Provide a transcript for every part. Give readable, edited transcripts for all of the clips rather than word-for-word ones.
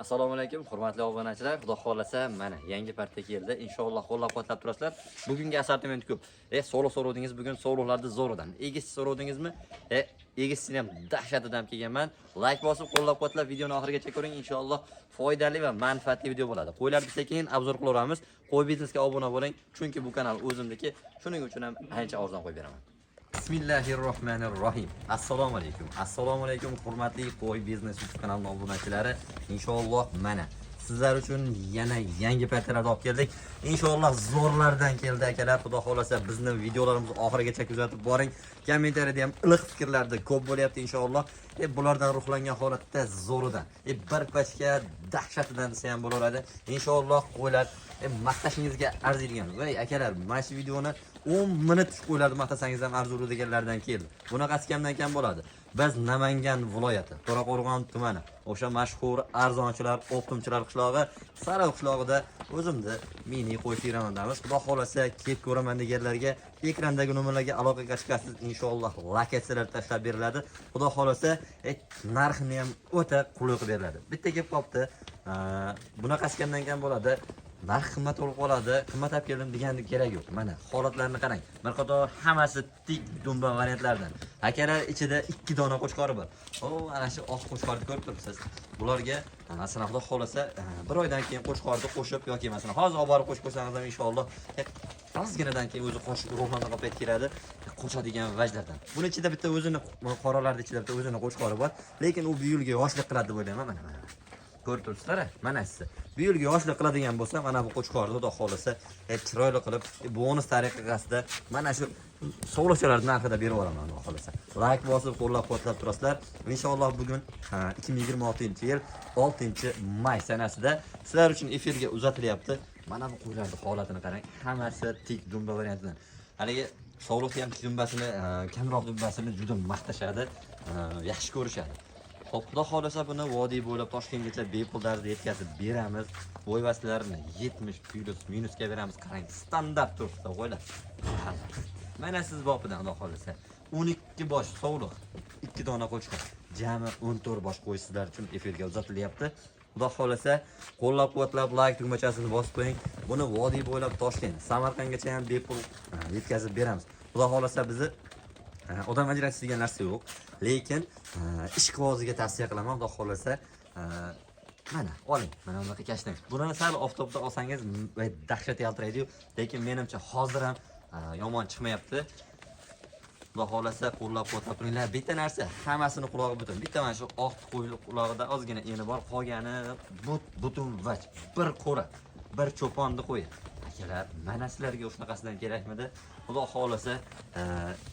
Assalomu alaykum, hurmatli obunachilar. Xudo xolasa, mana yangi parta keldi. Inshaalloh qo'llab-quvvatlab turasizlar. Bugungi assortiment ko'p. So'rovdingiz bugun so'rovlarni zo'ridan. Egis so'rovdingizmi? Egisini ham dahshatidan kelganman. Like bosib qo'llab-quvvatlab videoni oxirigacha ko'ring. Inshaalloh foydali va manfaatli video bo'ladi. Qo'ylarni sekin obzor qilaveramiz. Qo'y biznesga obuna bo'ling, chunki bu kanal o'zimniki. Shuning uchun ham ancha arzon qo'yib beraman. Bismillahirrohmanirrohim. Assalomu alaykum. Assalomu alaykum hurmatli Qo'y biznes YouTube kanalining obunachilari. Inshaalloh mana sizlar uchun yana yangi partalarni olib keldik. Inshaalloh zo'rlardan keldi akalar. Xudo xolasa bizni videolarimizni oxirigacha kuzatib boring. Kommentariyada ham iliq fikrlarni ko'p bo'lyapti inshaalloh. Bulardan ruhlangan holatda zo'ridan, bir pachka dahshatidan desa ham bo'laveradi. Inshaalloh qo'ylar maqtashingizga arziydigan. Voy akalar, mana shu videoni 10 minut qo'ylarni maqtasangiz ham arzuli deganlardan keldi. Bunaqasi kamdan kam bo'ladi. Biz Namangan viloyati, To'raqo'rg'on tumani, o'sha mashhur arzonchilar, optimchilar qishlog'i, Sariq qishlog'ida o'zimni mini qo'y firamandamiz. Xudo xolasa kelib ko'raman deganlarga ekrandagi nomerlarga aloqaga chiqasiz. Inshaalloh lokatsiyalar tashlab beriladi. Xudo xolasa narxini ham o'ta qulay qilib beriladi. Bitta gap qopti. Bunaqasi kamdan kam bo'ladi. Narx qimmat bo'lib qoladi. Qimmat olib keldim degandek kerak yo'q. Mana holatlarni qarang. Bir qator hammasi tik dumba variantlardan. Akalar ichida 2 dona qo'chqori bor. Ana shu oq qo'chqorni ko'rib turibsiz. Bularga masalan Xudo xolasa bir oydan keyin qo'chqorni qo'shib yoki masalan hozir olib borib qo'shib qo'ysangiz ham inshaalloh ozginadan keyin o'zi qo'shib ruhlanib qolib keladi. Qo'shadigan vajlardan. Buning ichida bitta o'zini qoralarning ichida bitta o'zini qo'chqori bor, lekin u bu yilga yoshlik qiladi deb o'ylayman. Mana. Ko'rib turibsizlar, mana siz. Bu yilga yoshlik qiladigan bo'lsa, mana bu qo'chqorni Xudo xolasa chiroyli qilib bonus tariqasida mana shu sovg'achalarning narxida berib yuboraman Xudo xolasa. Like bosib qo'llab-quvvatlab turasizlar. Inshaalloh bugun 2026-yil 6-may sanasida sizlar uchun efirga uzatilyapti. Mana bu qo'ylarning holatini qarang. Hammasi tik dumba variantidan. Haligi sovliqni ham tik dumbasini, kamroq dumbasini juda maqtashadi, yaxshi ko'rishadi. Xudo xolasa buni vodiy bo'ylab Toshkentgacha bepul tarzda yetkazib beramiz. Bo'yvasilarini 70 plus minusga beramiz. Qarang, standart turibdi qo'ylar. Mana siz bopidan Xudo xolasa 12 bosh sovliq, 2 dona qo'chqor, jami 14 bosh qo'y sizlar uchun efirga uzatilyapti. Xudo xolasa qo'llab-quvvatlab like tugmachasini bosib qo'ying. Buni vodiy bo'ylab Toshkent, Samarqandgacha ham bepul yetkazib beramiz. Xudo xolasa bizni odam ajratish degan narsa yo'q, lekin ish qivoziga tavsiya qilaman. Xudo xolasa mana oling, mana bunaqa kashlang. Buni sal oftobda olsangiz dahshat yaltiraydi-yu, lekin menimcha hozir ham yomon chiqmayapti. Xudo xolasa qo'llab-quvvatlab turinglar. Bitta narsa, hammasini qulog'i butun. Bitta mana shu oq qo'yli qulog'ida ozgina eni bor, qolgani butun vaj, bir qo'ra, bir cho'ponni qo'y. Akalar, mana sizlarga shunaqasidan kerakmidi? Xudo xolasa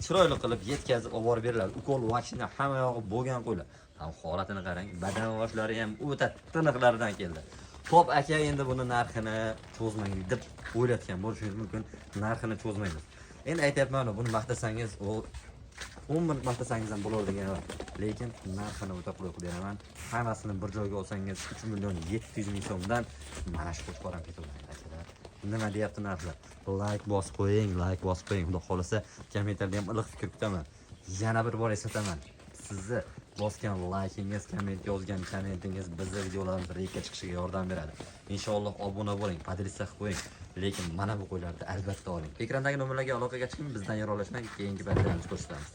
chiroyli qilib yetkazib olib borib beriladi. Ukol vaksina hamma yog'i bo'lgan qo'ylar. Ham holatini qarang, badan voshlari ham o'ta tiniqlaridan keldi. Xo'p aka, endi buni narxini cho'zmang deb o'ylatgan bo'lishingiz mumkin. Narxini cho'zmaymiz. Endi aytayapman, buni maqtasangiz, 10 minut maqtasangiz ham bo'lar degan, lekin narxini o'ta qulay qilib beraman. Hammasini bir joyga olsangiz 3.700.000 so'mdan mana shu qo'chqor ham ketadi. Nima deyapti narxlar? Like bosib qo'ying, like bosib qo'ying. Xudo xolasa kommentarda ham iliq fikr kutaman. Yana bir bor eslataman. Sizni bosgan like'ingiz, komment yozgan kommentingiz bizning videolarimiz reykka chiqishiga yordam beradi. Inshaalloh obuna bo'ling, podpiska qilib qo'ying. Lekin mana bu qo'ylarni albatta oling. Ekrandagi nomerlarga aloqaga chiqing, bizdan yorolashmang, keyingi videolarimizni ko'rsatamiz.